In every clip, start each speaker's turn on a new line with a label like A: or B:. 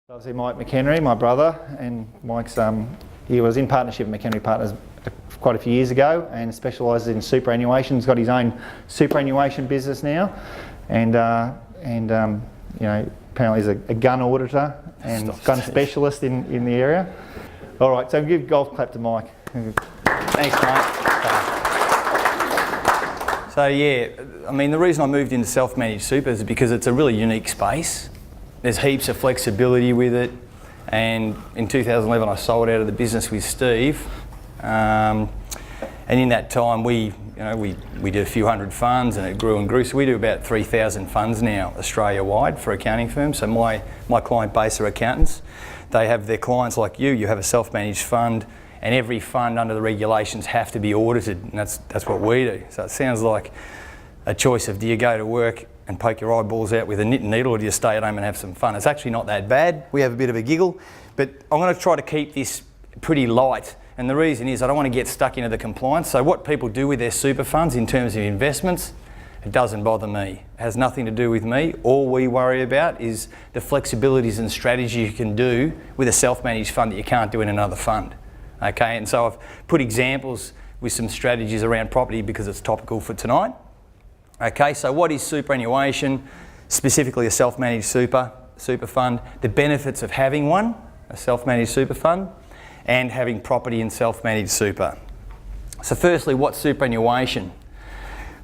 A: Obviously Mike McHenry, my brother, and Mike's he was in partnership with McHenry Partners quite a few years ago and specialises in superannuation. He's got his own superannuation business now, and you know, apparently he's a gun auditor and gun specialist in the area. All right, so give a golf clap to Mike.
B: Thanks, mate. So yeah, I mean, the reason I moved into self-managed super is because it's a really unique space. There's heaps of flexibility with it, and in 2011 I sold out of the business with Steve, and in that time we did a few hundred funds and it grew and grew. So we do about 3,000 funds now Australia-wide for accounting firms. So my client base are accountants. They have their clients like you have a self-managed fund, and every fund under the regulations have to be audited, and that's what we do. So it sounds like a choice of, do you go to work and poke your eyeballs out with a knit needle, or do you stay at home and have some fun? It's actually not that bad. We have a bit of a giggle, but I'm going to try to keep this pretty light, and the reason is I don't want to get stuck into the compliance. So what people do with their super funds in terms of investments, it doesn't bother me. It has nothing to do with me. All we worry about is the flexibilities and strategies you can do with a self-managed fund that you can't do in another fund. Okay, and so I've put examples with some strategies around property because it's topical for tonight. Okay, so what is superannuation, specifically a self-managed super fund, the benefits of having one, a self-managed super fund, and having property in self-managed super. So firstly, what's superannuation?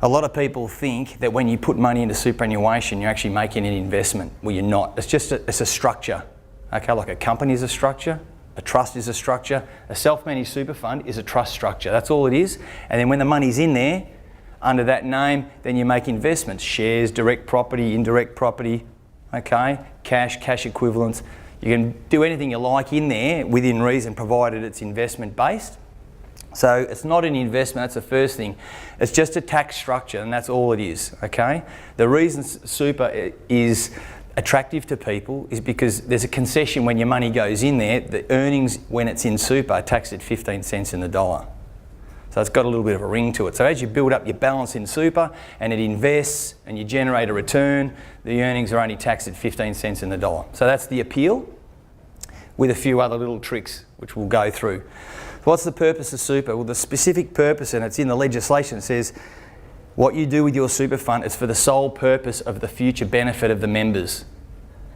B: A lot of people think that when you put money into superannuation, you're actually making an investment. Well, you're not. It's a structure. Okay, like a company is a structure, a trust is a structure, a self-managed super fund is a trust structure. That's all it is. And then when the money's in there, under that name, then you make investments, shares, direct property, indirect property, okay, cash equivalents. You can do anything you like in there within reason, provided it's investment based. So it's not an investment, that's the first thing. It's just a tax structure, and that's all it is, okay? The reason super is attractive to people is because there's a concession when your money goes in there. The earnings when it's in super are taxed at 15 cents in the dollar. So it's got a little bit of a ring to it. So as you build up your balance in super and it invests and you generate a return, the earnings are only taxed at 15 cents in the dollar. So that's the appeal, with a few other little tricks which we'll go through. What's the purpose of super? Well, the specific purpose, and it's in the legislation, it says what you do with your super fund is for the sole purpose of the future benefit of the members.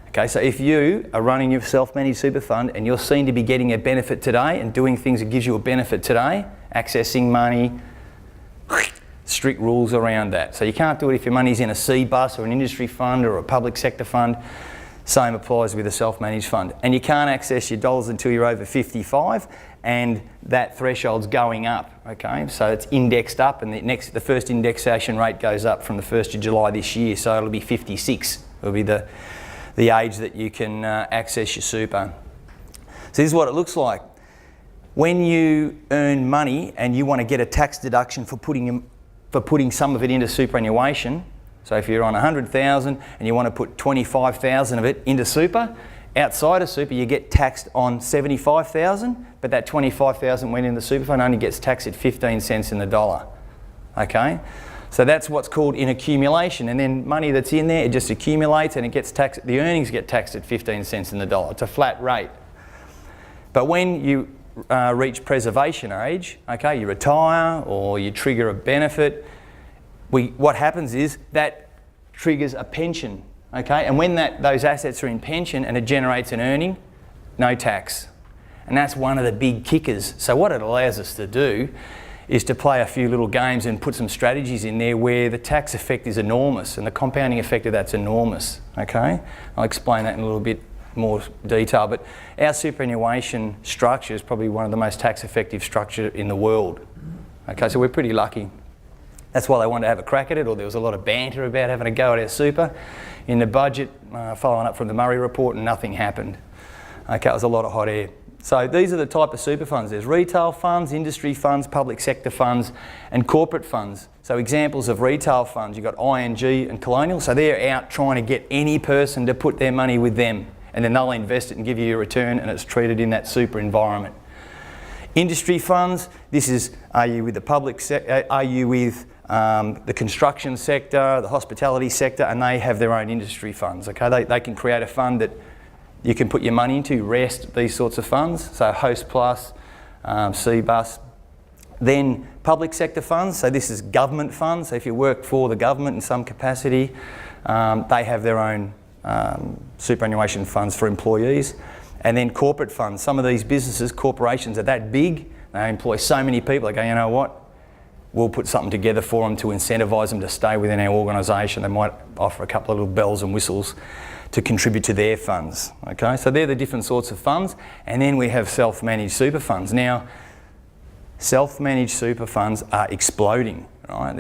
B: Okay, so if you are running your self-managed super fund and you're seen to be getting a benefit today and doing things that gives you a benefit today, accessing money, strict rules around that. So you can't do it if your money's in a C bus or an industry fund or a public sector fund. Same applies with a self-managed fund. And you can't access your dollars until you're over 55, and that threshold's going up, okay? So it's indexed up, and the first indexation rate goes up from the 1st of July this year, so it'll be 56. It'll be the age that you can access your super. So this is what it looks like. When you earn money and you want to get a tax deduction for putting some of it into superannuation, so if you're on 100,000 and you want to put 25,000 of it into super, outside of super you get taxed on 75,000, but that 25,000 went in the super fund only gets taxed at 15 cents in the dollar. Okay? So that's what's called in accumulation, and then money that's in there, it just accumulates and it gets taxed, the earnings get taxed at 15 cents in the dollar. It's a flat rate. But when you reach preservation age, okay, you retire or you trigger a benefit, what happens is that triggers a pension, okay? And when those assets are in pension and it generates an earning, no tax. And that's one of the big kickers. So what it allows us to do is to play a few little games and put some strategies in there where the tax effect is enormous and the compounding effect of that's enormous, okay? I'll explain that in a little bit more detail, but our superannuation structure is probably one of the most tax effective structure in the world. Okay, so we're pretty lucky. That's why they wanted to have a crack at it, or there was a lot of banter about having a go at our super. In the budget, following up from the Murray report, and nothing happened. Okay, it was a lot of hot air. So these are the type of super funds. There's retail funds, industry funds, public sector funds, and corporate funds. So examples of retail funds, you've got ING and Colonial, so they're out trying to get any person to put their money with them, and then they'll invest it and give you a return, and it's treated in that super environment. Industry funds, this is, are you with the public sector, are you with the construction sector, the hospitality sector, and they have their own industry funds, okay? They can create a fund that you can put your money into, REST, these sorts of funds, so Host Plus, CBUS. Then public sector funds, so this is government funds. So if you work for the government in some capacity, they have their own superannuation funds for employees. And then corporate funds. Some of these businesses, corporations are that big, they employ so many people, they go, you know what, we'll put something together for them to incentivise them to stay within our organisation. They might offer a couple of little bells and whistles to contribute to their funds. Okay, so they're the different sorts of funds. And then we have self-managed super funds. Now, self-managed super funds are exploding, right?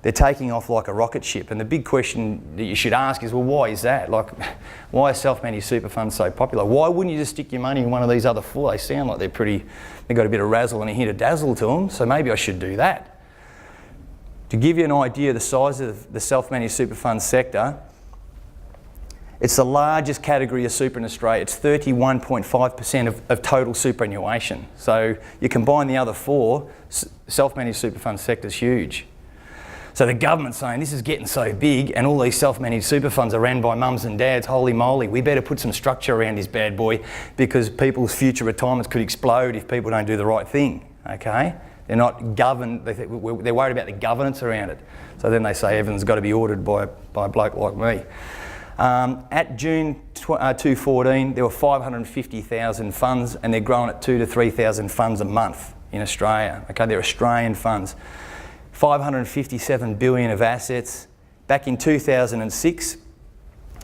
B: They're taking off like a rocket ship. And the big question that you should ask is, well, why is that? Like, why are self-managed super funds so popular? Why wouldn't you just stick your money in one of these other four? They sound like they've got a bit of razzle and a hint of dazzle to them, so maybe I should do that. To give you an idea of the size of the self-managed super fund sector, it's the largest category of super in Australia. It's 31.5% of total superannuation. So you combine the other four, self-managed super fund sector is huge. So the government's saying this is getting so big and all these self-managed super funds are ran by mums and dads, holy moly, we better put some structure around this bad boy because people's future retirements could explode if people don't do the right thing, okay? They're not governed, they're worried about the governance around it. So then they say everything's got to be ordered by a bloke like me. At June 2014, there were 550,000 funds and they're growing at 2,000 to 3,000 funds a month in Australia. Okay, they're Australian funds. 557 billion of assets. Back in 2006,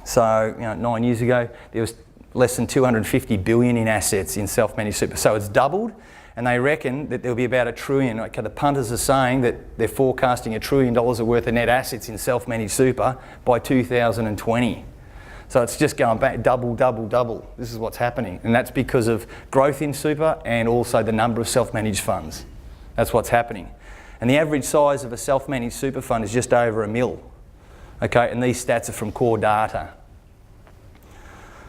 B: so 9 years ago, there was less than 250 billion in assets in self-managed super. So it's doubled, and they reckon that there'll be about $1 trillion. Okay, the punters are saying that they're forecasting $1 trillion worth of net assets in self-managed super by 2020. So it's just going back double, double, double. This is what's happening, and that's because of growth in super and also the number of self-managed funds. That's what's happening. And the average size of a self-managed super fund is just over $1 million. Okay, and these stats are from core data.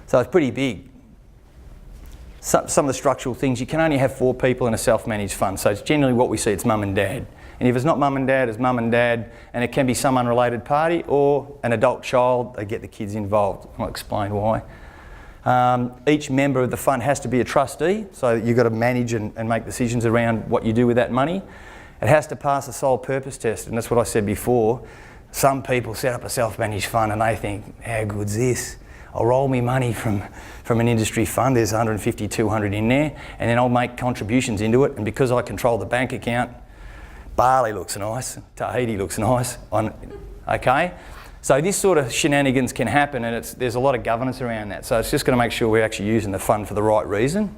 B: So it's pretty big. Some of the structural things, you can only have 4 people in a self-managed fund. So it's generally what we see, it's mum and dad. And if it's not mum and dad, it's mum and dad, and it can be some unrelated party or an adult child, they get the kids involved. I'll explain why. Each member of the fund has to be a trustee, so you've got to manage and make decisions around what you do with that money. It has to pass a sole purpose test, and that's what I said before. Some people set up a self-managed fund and they think, how good's this? I'll roll me money from an industry fund, there's 150, 200 in there, and then I'll make contributions into it, and because I control the bank account, Bali looks nice, Tahiti looks nice, okay? So this sort of shenanigans can happen, and there's a lot of governance around that, so it's just got to make sure we're actually using the fund for the right reason.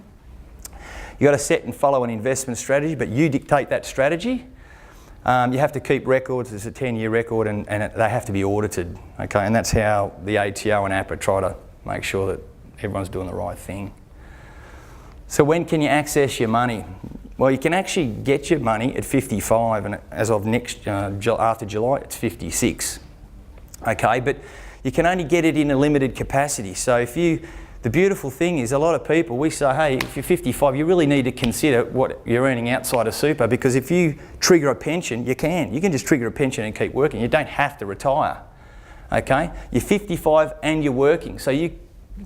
B: You've got to set and follow an investment strategy, but you dictate that strategy. You have to keep records, there's a 10-year record, and they have to be audited, okay? And that's how the ATO and APRA try to make sure that everyone's doing the right thing. So when can you access your money? Well, you can actually get your money at 55, and as of after July, it's 56, okay? But you can only get it in a limited capacity. So the beautiful thing is a lot of people, we say, hey, if you're 55, you really need to consider what you're earning outside of super, because if you trigger a pension, you can just trigger a pension and keep working. You don't have to retire, okay? You're 55 and you're working, so you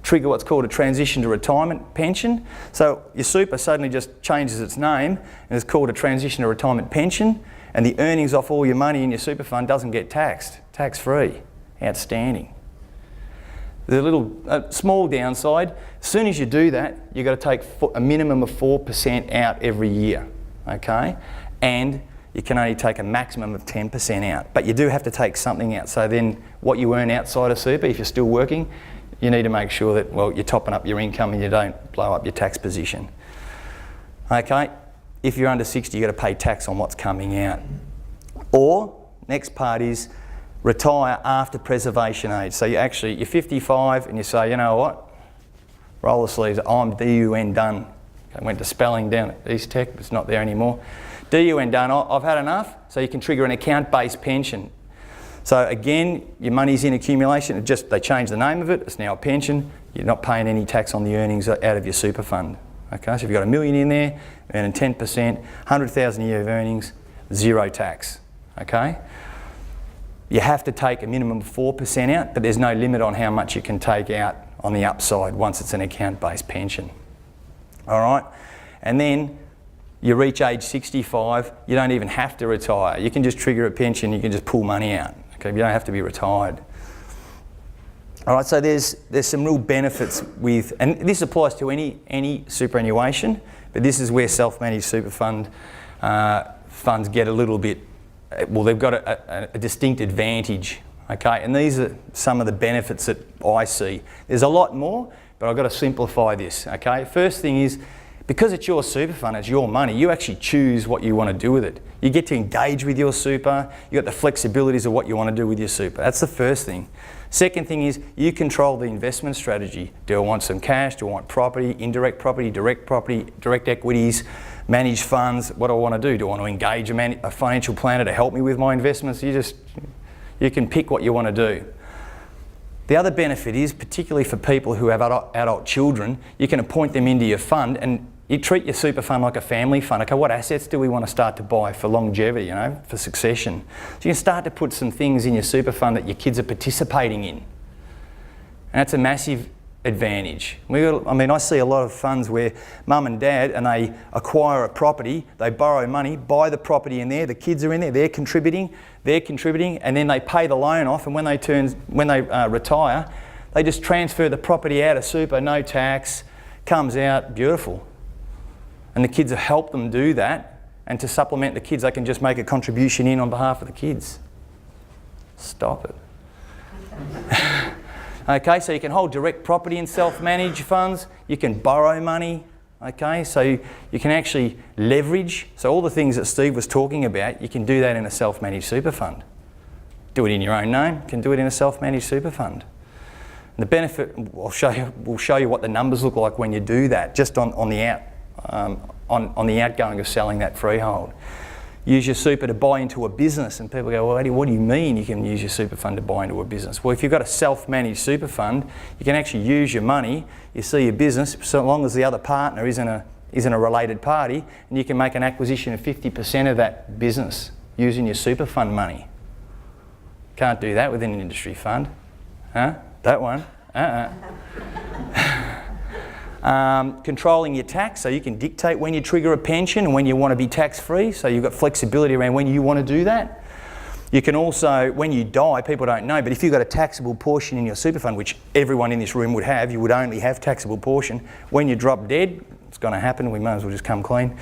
B: trigger what's called a transition to retirement pension. So your super suddenly just changes its name and it's called a transition to retirement pension, and the earnings off all your money in your super fund doesn't get taxed, tax-free. Outstanding. The little small downside, as soon as you do that, you've got to take a minimum of 4% out every year, okay? And you can only take a maximum of 10% out, but you do have to take something out. So then what you earn outside of super, if you're still working, you need to make sure that, well, you're topping up your income and you don't blow up your tax position. Okay, if you're under 60, you've got to pay tax on what's coming out. Or, next part is, retire after preservation age. So you're 55 and you say, you know what, roll the sleeves, I'm DUN done. I went to spelling down at East Tech, but it's not there anymore. DUN done, I've had enough, so you can trigger an account-based pension. So again, your money's in accumulation, they changed the name of it, it's now a pension, you're not paying any tax on the earnings out of your super fund. Okay, so if you've got $1 million in there, earning 10%, 100,000 a year of earnings, zero tax, okay? You have to take a minimum of 4% out, but there's no limit on how much you can take out on the upside once it's an account-based pension. All right? And then you reach age 65, you don't even have to retire. You can just trigger a pension, you can just pull money out. Okay? You don't have to be retired. All right, so there's some real benefits with, and this applies to any superannuation, but this is where self-managed super funds get a little bit, well, they've got a distinct advantage, okay? And these are some of the benefits that I see. There's a lot more, but I've got to simplify this, okay? First thing is, because it's your super fund, it's your money, you actually choose what you want to do with it. You get to engage with your super, you've got the flexibilities of what you want to do with your super. That's the first thing. Second thing is, you control the investment strategy. Do I want some cash? Do I want property, direct equities, managed funds? What do I want to do? Do I want to engage a financial planner to help me with my investments? You can pick what you want to do. The other benefit is, particularly for people who have adult children, you can appoint them into your fund and you treat your super fund like a family fund. Okay, what assets do we want to start to buy for longevity, you know, for succession? So you can start to put some things in your super fund that your kids are participating in. And that's a massive advantage. I see a lot of funds where mum and dad, and they acquire a property, they borrow money, buy the property in there, the kids are in there, they're contributing, and then they pay the loan off, and when they retire, they just transfer the property out of super, no tax, comes out, beautiful. And the kids have helped them do that, and to supplement the kids, they can just make a contribution in on behalf of the kids. Stop it. Okay, so you can hold direct property in self-managed funds, you can borrow money, okay, so you can actually leverage. So all the things that Steve was talking about, you can do that in a self-managed super fund. Do it in your own name, you can do it in a self-managed super fund. And the benefit, we'll show you what the numbers look like when you do that, just on the outgoing of selling that freehold. Use your super to buy into a business, and people go, well, Eddie, what do you mean you can use your super fund to buy into a business? Well, if you've got a self-managed super fund, you can actually use your money, you see your business, so long as the other partner isn't a related party, and you can make an acquisition of 50% of that business using your super fund money. Can't do that within an industry fund. Huh? That one? Controlling your tax, so you can dictate when you trigger a pension and when you want to be tax-free, so you've got flexibility around when you want to do that. You can also, when you die, people don't know, but if you've got a taxable portion in your super fund, which everyone in this room would have, you would only have taxable portion. When you drop dead, it's going to happen, we may as well just come clean.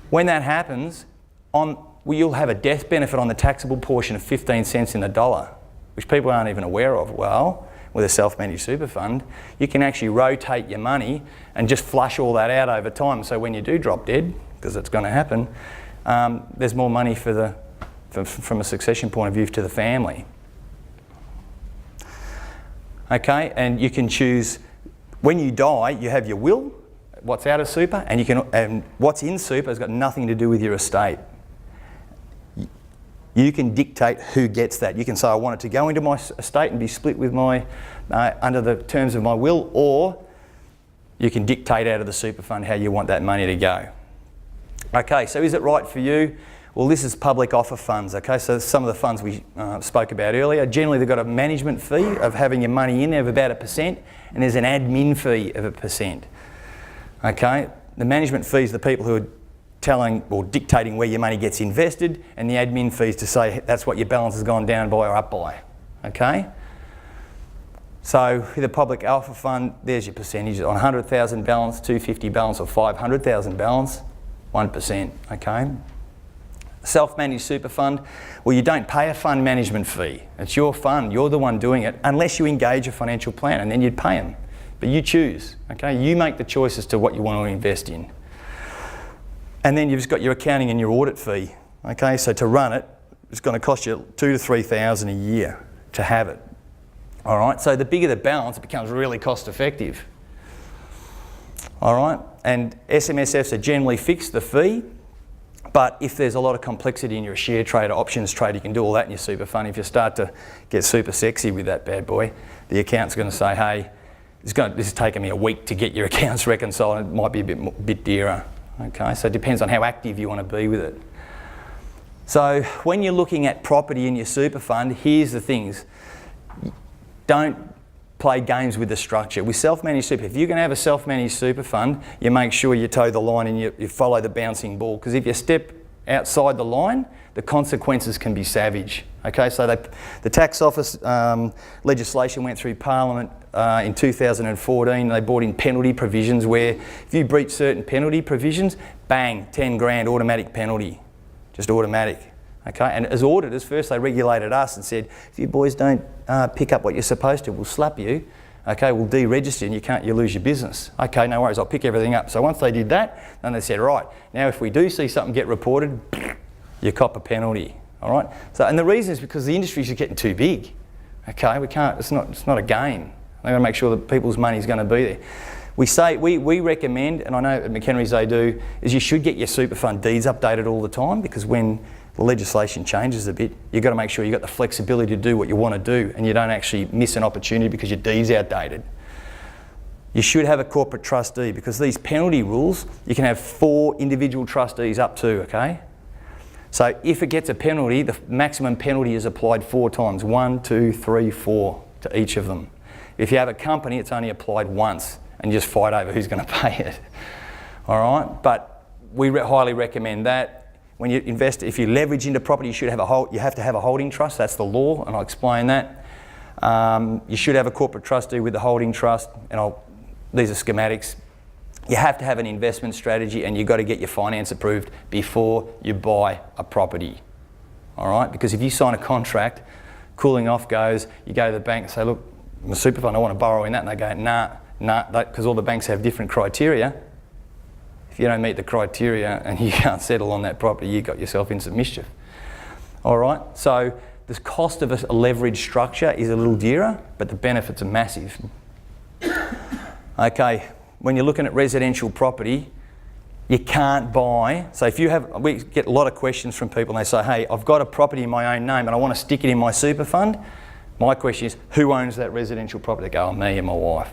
B: When that happens, you'll have a death benefit on the taxable portion of 15 cents in the dollar, which people aren't even aware of. Well, with a self-managed super fund, you can actually rotate your money and just flush all that out over time. So when you do drop dead, because it's going to happen, there's more money from a succession point of view to the family. Okay, and you can choose, when you die, you have your will, what's out of super, and what's in super has got nothing to do with your estate. You can dictate who gets that. You can say, I want it to go into my estate and be split with under the terms of my will, or you can dictate out of the super fund how you want that money to go. Okay, so is it right for you? Well, this is public offer funds, okay? So some of the funds we spoke about earlier, generally they've got a management fee of having your money in there of about 1%, and there's an admin fee of 1%. Okay, the management fees are the people who are telling or dictating where your money gets invested, and the admin fees to say that's what your balance has gone down by or up by, okay? So with a public alpha fund, there's your percentage on 100,000 balance, 250 balance, or 500,000 balance, 1%, okay? Self-managed super fund, well, you don't pay a fund management fee. It's your fund, you're the one doing it, unless you engage a financial planner, and then you'd pay them. But you choose, okay? You make the choice as to what you want to invest in. And then you've just got your accounting and your audit fee. Okay, so to run it, it's going to cost you $2,000 to $3,000 a year to have it. All right, so the bigger the balance, it becomes really cost effective. All right, and SMSFs are generally fixed, the fee, but if there's a lot of complexity in your share trade or options trade, you can do all that in your super fund. If you start to get super sexy with that bad boy, the account's going to say, hey, this is taking me a week to get your accounts reconciled, and it might be a bit dearer. Okay, so it depends on how active you want to be with it. So when you're looking at property in your super fund, here's the things. Don't play games with the structure. With self-managed super, if you're going to have a self-managed super fund, you make sure you toe the line and you follow the bouncing ball, because if you step outside the line, the consequences can be savage. Okay, so the tax office legislation went through Parliament in 2014. They brought in penalty provisions where if you breach certain penalty provisions, bang, 10 grand automatic penalty, just automatic. Okay, and as auditors, first they regulated us and said, if you boys don't pick up what you're supposed to, we'll slap you. Okay, we'll deregister and you lose your business. Okay, no worries, I'll pick everything up. So once they did that, then they said, right, now if we do see something get reported, you cop a penalty. All right. So, and the reason is because the industry's just getting too big. Okay, we can't. It's not a game. They've got to make sure that people's money is going to be there. We recommend, and I know at McHenry's they do, is you should get your super fund deeds updated all the time, because when the legislation changes a bit, you've got to make sure you've got the flexibility to do what you want to do and you don't actually miss an opportunity because your deed's outdated. You should have a corporate trustee, because these penalty rules, you can have 4 individual trustees up to, okay? So if it gets a penalty, the maximum penalty is applied 4 times, 1, 2, 3, 4 to each of them. If you have a company, it's only applied once, and you just fight over who's going to pay it. All right, but we highly recommend that. When you invest, if you leverage into property, you have to have a holding trust. That's the law, and I'll explain that. You should have a corporate trustee with the holding trust, and these are schematics. You have to have an investment strategy, and you've got to get your finance approved before you buy a property. All right, because if you sign a contract, cooling off goes, you go to the bank and say, look, I'm a super fund, I want to borrow in that, and they go, nah, because all the banks have different criteria. If you don't meet the criteria and you can't settle on that property, you got yourself in some mischief. All right, so the cost of a leveraged structure is a little dearer, but the benefits are massive. Okay, when you're looking at residential property, you can't buy. So if you have, we get a lot of questions from people and they say, hey, I've got a property in my own name and I want to stick it in my super fund. My question is, who owns that residential property? They go, oh, me and my wife.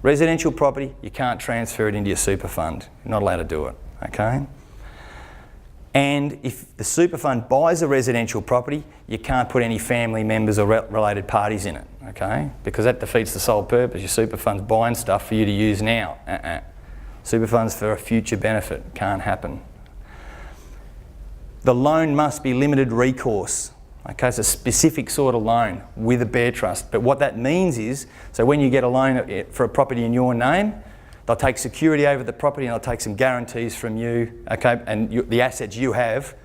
B: Residential property, you can't transfer it into your super fund. You're not allowed to do it, okay? And if the super fund buys a residential property, you can't put any family members or related parties in it, okay? Because that defeats the sole purpose. Your super fund's buying stuff for you to use now. Super funds for a future benefit. Can't happen. The loan must be limited recourse. Okay, it's a specific sort of loan with a bear trust. But what that means is, so when you get a loan for a property in your name, they'll take security over the property and they'll take some guarantees from you, okay, and the assets you have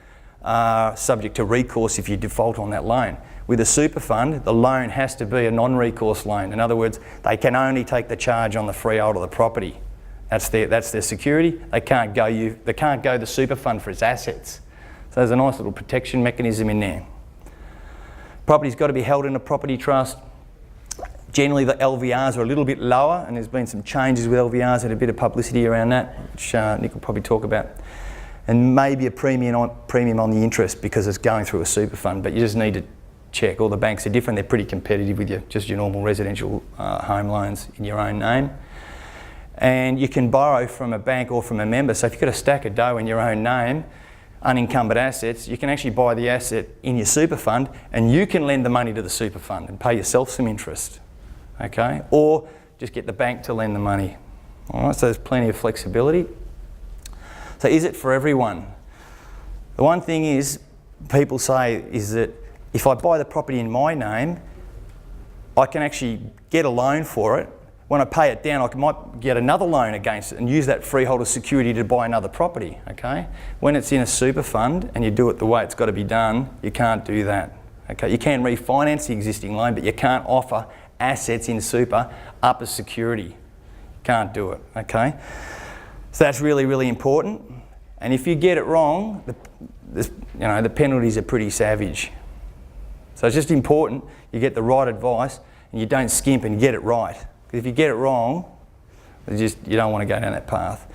B: are subject to recourse if you default on that loan. With a super fund, the loan has to be a non-recourse loan. In other words, they can only take the charge on the freehold of the property. That's their security. They can't go the super fund for its assets. So there's a nice little protection mechanism in there. Property's got to be held in a property trust. Generally the LVRs are a little bit lower, and there's been some changes with LVRs and a bit of publicity around that, which Nick will probably talk about. And maybe a premium on the interest because it's going through a super fund, but you just need to check. All the banks are different, they're pretty competitive with just your normal residential home loans in your own name. And you can borrow from a bank or from a member. So if you've got a stack of dough in your own name, unencumbered assets, you can actually buy the asset in your super fund and you can lend the money to the super fund and pay yourself some interest, okay? Or just get the bank to lend the money. All right, so there's plenty of flexibility. So is it for everyone? The one thing is, people say is that if I buy the property in my name, I can actually get a loan for it. When I pay it down, I might get another loan against it and use that freeholder security to buy another property, okay? When it's in a super fund and you do it the way it's got to be done, you can't do that, okay? You can refinance the existing loan, but you can't offer assets in super up as security. Can't do it, okay? So that's really, really important. And if you get it wrong, the penalties are pretty savage. So it's just important you get the right advice and you don't skimp and get it right. If you get it wrong, you don't want to go down that path.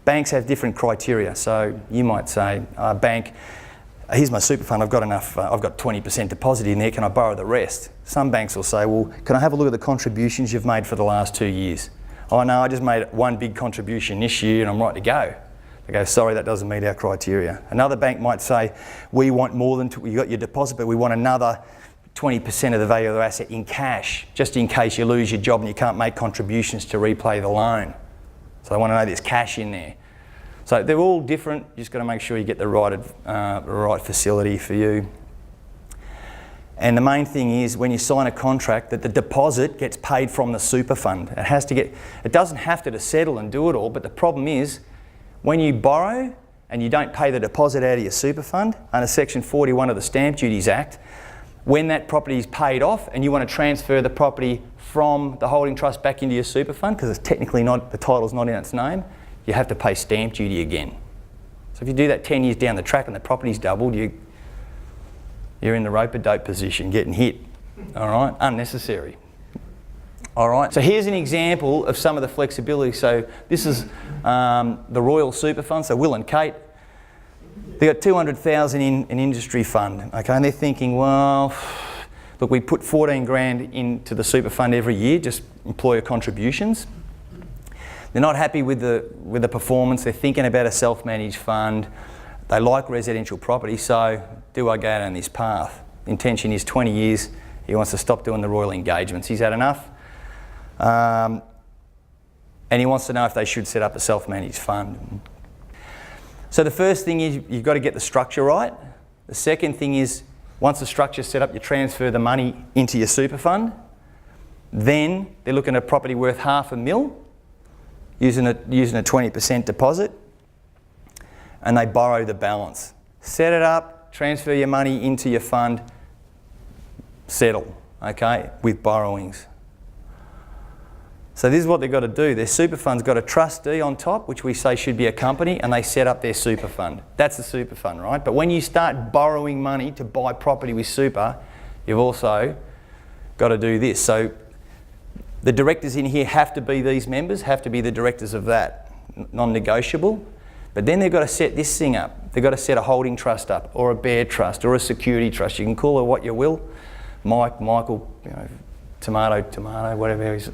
B: Banks have different criteria. So you might say, bank, here's my super fund, I've got enough, I've got 20% deposit in there, can I borrow the rest? Some banks will say, well, can I have a look at the contributions you've made for the last 2 years? Oh no, I just made one big contribution this year and I'm right to go. They go, sorry, that doesn't meet our criteria. Another bank might say, we want more than, you got your deposit, but we want another 20% of the value of the asset in cash, just in case you lose your job and you can't make contributions to repay the loan. So they want to know there's cash in there. So they're all different. You just got to make sure you get the right facility for you. And the main thing is when you sign a contract that the deposit gets paid from the super fund. It doesn't have to settle and do it all, but the problem is when you borrow and you don't pay the deposit out of your super fund under Section 41 of the Stamp Duties Act, when that property is paid off and you want to transfer the property from the holding trust back into your super fund, because it's technically not, the title's not in its name, you have to pay stamp duty again. So if you do that 10 years down the track and the property's doubled, you're in the rope-a-dope position, getting hit, all right? Unnecessary. All right, so here's an example of some of the flexibility. So this is the Royal Super Fund, so Will and Kate. They got 200,000 in an industry fund, okay? And they're thinking, well, look, we put 14 grand into the super fund every year, just employer contributions. They're not happy with the performance. They're thinking about a self-managed fund. They like residential property, so do I go down this path? The intention is 20 years. He wants to stop doing the royal engagements. He's had enough. And he wants to know if they should set up a self-managed fund. So the first thing is you've got to get the structure right. The second thing is once the structure's set up, you transfer the money into your super fund. Then they're looking at a property worth $500,000 using a 20% deposit, and they borrow the balance. Set it up, transfer your money into your fund, settle, okay, with borrowings. So this is what they've got to do. Their super fund's got a trustee on top, which we say should be a company, and they set up their super fund. That's the super fund, right? But when you start borrowing money to buy property with super, you've also got to do this. So the directors in here have to be these members, have to be the directors of that, non-negotiable. But then they've got to set this thing up. They've got to set a holding trust up, or a bear trust, or a security trust. You can call it what you will. Mike, Michael, tomato, whatever it is.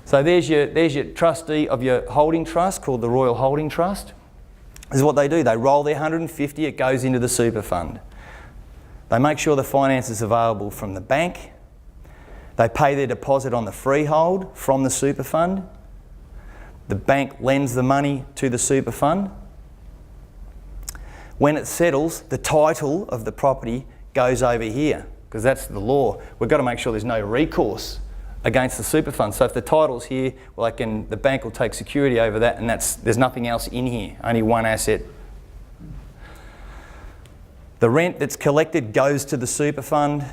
B: So there's your trustee of your holding trust, called the Royal Holding Trust. This is what they do. They roll their 150, it goes into the super fund. They make sure the finance is available from the bank. They pay their deposit on the freehold from the super fund. The bank lends the money to the super fund. When it settles, the title of the property goes over here, because that's the law. We've got to make sure there's no recourse against the super fund. So if the title's here, well, the bank will take security over that, and there's nothing else in here, only one asset. The rent that's collected goes to the super fund,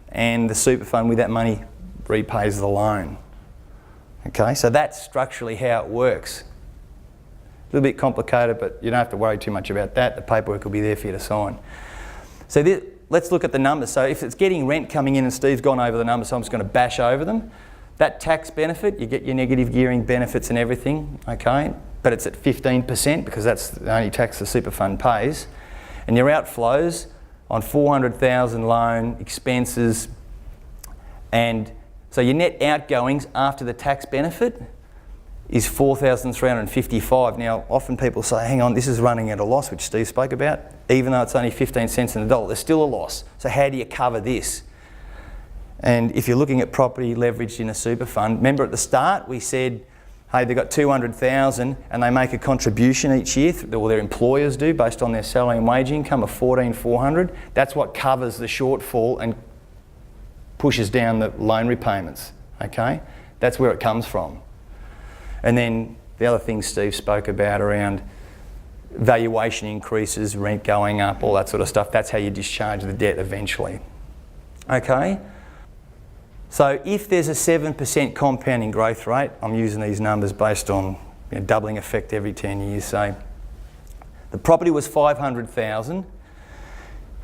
B: and the super fund with that money repays the loan. Okay, so that's structurally how it works. A little bit complicated, but you don't have to worry too much about that. The paperwork will be there for you to sign. So let's look at the numbers. So if it's getting rent coming in, and Steve's gone over the numbers, so I'm just going to bash over them. That tax benefit, you get your negative gearing benefits and everything, okay? But it's at 15% because that's the only tax the super fund pays. And your outflows on 400,000 loan, expenses, and so your net outgoings after the tax benefit is 4,355. Now, often people say, hang on, this is running at a loss, which Steve spoke about. Even though it's only 15 cents in the dollar, there's still a loss. So how do you cover this? And if you're looking at property leveraged in a super fund, remember at the start we said, hey, they've got 200,000 and they make a contribution each year, or their employers do, based on their salary and wage income of 14,400. That's what covers the shortfall and pushes down the loan repayments, okay? That's where it comes from. And then the other things Steve spoke about around valuation increases, rent going up, all that sort of stuff, that's how you discharge the debt eventually. Okay? So if there's a 7% compounding growth rate, I'm using these numbers based on doubling effect every 10 years, so the property was 500,000.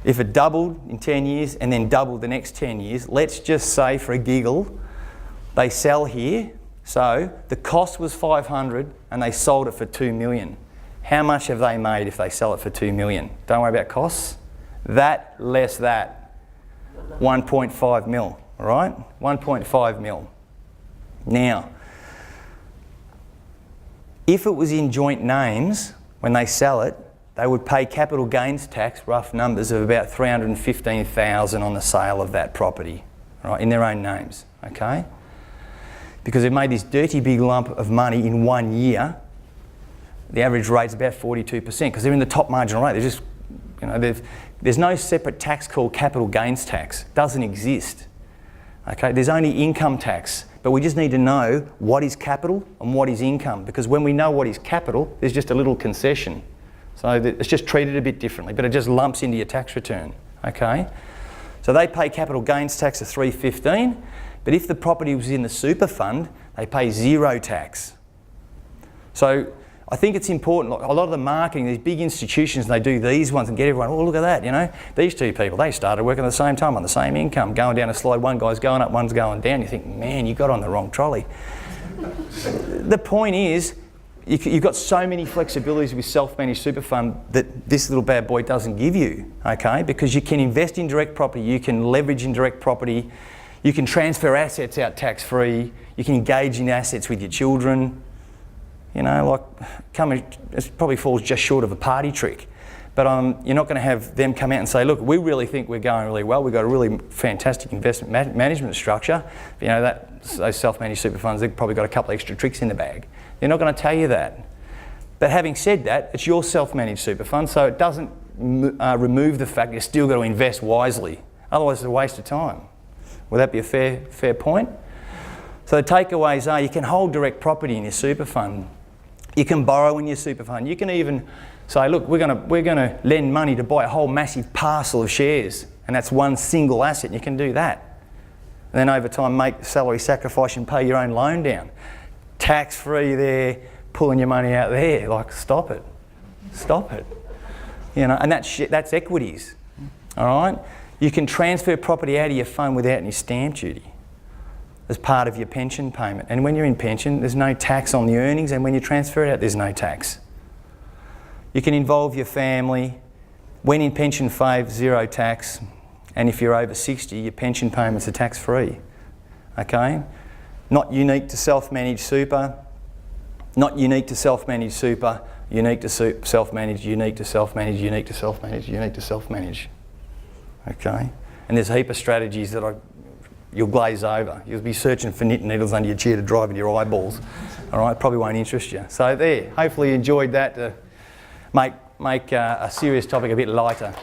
B: If it doubled in 10 years and then doubled the next 10 years, let's just say for a giggle, they sell here. So the cost was 500 and they sold it for 2 million. How much have they made if they sell it for 2 million? Don't worry about costs. That less that, 1.5 mil, all right? 1.5 mil. Now, if it was in joint names, when they sell it, they would pay capital gains tax, rough numbers, of about $315,000 on the sale of that property, right, in their own names, okay? Because they've made this dirty big lump of money in 1 year. The average rate's about 42% because they're in the top marginal rate. They're just, you know, there's no separate tax called capital gains tax. Doesn't exist. Okay, there's only income tax, but we just need to know what is capital and what is income, because when we know what is capital, there's just a little concession. So it's just treated a bit differently, but it just lumps into your tax return. Okay, so they pay capital gains tax of $315,000, but if the property was in the super fund, they pay zero tax. So I think it's important, a lot of the marketing, these big institutions, they do these ones and get everyone, oh, look at that, you know. These two people, they started working at the same time on the same income, going down a slide, one guy's going up, one's going down. You think, man, you got on the wrong trolley. The point is, you've got so many flexibilities with self-managed super fund that this little bad boy doesn't give you, okay? Because you can invest in direct property, you can leverage in direct property, you can transfer assets out tax-free, you can engage in assets with your children. You know, like, it probably falls just short of a party trick. But you're not going to have them come out and say, look, we really think we're going really well. We've got a really fantastic investment management structure. You know, those self-managed super funds, they've probably got a couple of extra tricks in the bag. They're not going to tell you that. But having said that, it's your self-managed super fund, so it doesn't remove the fact you've still got to invest wisely. Otherwise, it's a waste of time. Would that be a fair point? So the takeaways are, you can hold direct property in your super fund. You can borrow in your super fund. You can even say, look, we're going to lend money to buy a whole massive parcel of shares, and that's one single asset, and you can do that. And then over time, make salary sacrifice and pay your own loan down. Tax-free there, pulling your money out there. Like, stop it. Stop it. You know, and that's equities, all right? You can transfer property out of your fund without any stamp duty as part of your pension payment. And when you're in pension, there's no tax on the earnings, and when you transfer it out, there's no tax. You can involve your family. When in pension phase, zero tax. And if you're over 60, your pension payments are tax-free. Okay? Not unique to self-managed super. Not unique to self-managed super. Unique to self-managed, unique to self-managed, unique to self-managed, unique to self-managed. Okay? And there's a heap of strategies that you'll glaze over. You'll be searching for knitting needles under your chair to drive into your eyeballs. All right, probably won't interest you. So there, hopefully you enjoyed that to make a serious topic a bit lighter.